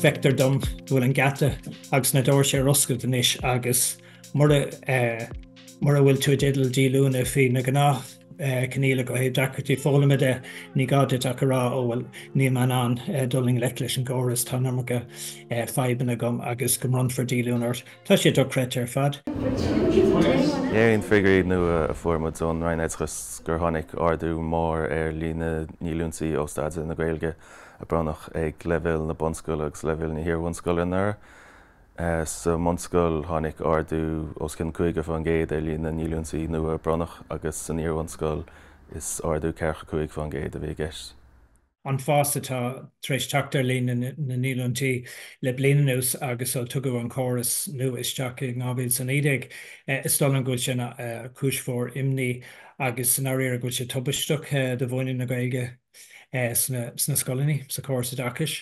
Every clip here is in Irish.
feictar dom bhfuil an gata agus na dóir sé roscail denis agus mar a bhfuil tú dédal díolúna fí na gná caníla go héad dacirtí fólamide ní gáid ach rá óhfuil ní man an dulling le leis an chóras tá go feibanna gom agus go mbronnadh for díolúnart. Tá sé do creit ar fad. Éiríonn figurí nua a fuairmid ón Roinn Oideachais gur tháinig ardú mór ar lína ndíolúintí ó staide na Ghaeilge a bhronnach ag leibhéal na bonscoil agus leibhéal na hiormhonscoil inár. Sa monscoil tháinig ardú os cin chuige fan géad ar lína ndíolúintí nua a bhronnach agus san hiormhonscoil is ardú cearcha chuig fan géad a bhí gceist. An fás atá treis teachtar lína na ndíolúintí le blianús agus ó tugadh an chóras nu isteach ag nábhfuil san idig is dul an gúil sin cúis fór imní agus san áiríar a gúil sé tubasteach de bhhaine na Ghaeilge sna scolaní sa chóras Oideachais.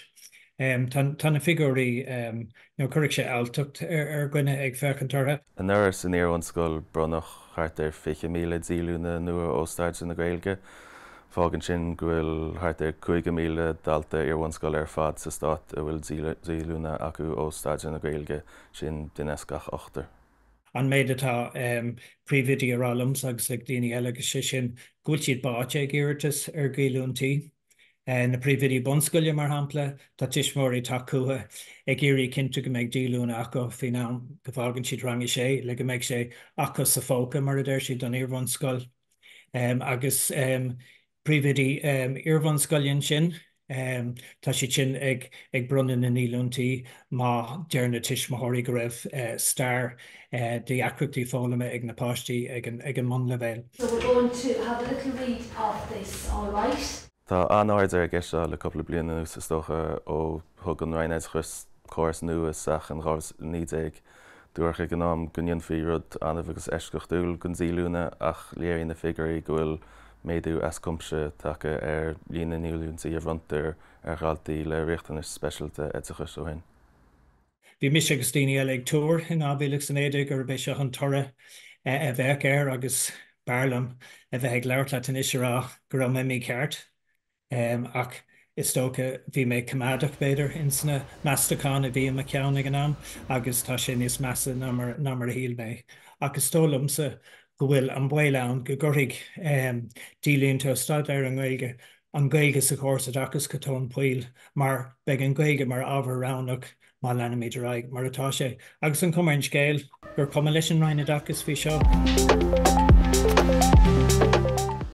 Tá na figurí chuirigh sé eilteacht ar gcuine ag feicintútha. An uair san hiormhonscoil bhronnach thart ar 50,000 díolúna nua ó staide na Ghaeilge. Fágann sin go bhfuil thart ar 50,000 dalta hiormhonscoil ar fad sa stát a bhfuil díolúna acu ó staide na Ghaeilge sin dunescach 8. An méid atá príomhidí ar alums agus le daoine eile agus sé sin gúil siad báte ag iartas ar ndíolúintí. Na príomhidí bonscoile mar hampla tá tuismóirí tagtha ag iarraí cinnte go mbeidh díolúna acu faoin am go bhfágann siad rangi sé le go mbeidh sé acu sa fóca mar a d' siad don iarmhonscoil. Agus príomhidí iarmhonscoilíonn sin tá siad sin ag bronnadh na ndíolúintí má deir na tuismitheoirí go raibh star the acruptí fólama ag na páistí ag an mon leibhéal. So we're going to have a little read of this, all right? Tá anáid ar gceiste le coppla bliana sa stocha ó thug an Roinn Oideachais chóras nua seach an rábhas níd ag dúircha gnám gunneon faoi rud anmh agus eisceach dúil gon díolúna ach léiríonn na figurí go bhfuil méadú eascumpse take ar lína ndíolúintí a bhrontar ar ghailtaí le riachtanas speisialta Oideachais ó hain. Bhí mis agus daoine eile ag túr in ábhíleach san éideag ar bheith se an torra a bheith air agus bearlam a bheith ag leabhart leat an isirá go raibh mé ceart. Ach is tócha bhí mé cumádach beidir in sna meastachán a bhí me ceann ag an am agus tá sin níos measa ná mar a híal mé. Agus tólamsa go bhfuil an bhfuil go gcuirigh díolúnta staid ar an Ghaeilge sa chóras Oideachais go tón puil mar beidh an Ghaeilge mar ábhar roghnach má lena méidir raig mar atá sé. Agus an cumairn scéal gur cuma leis an Roinn Oideachais fhí seo.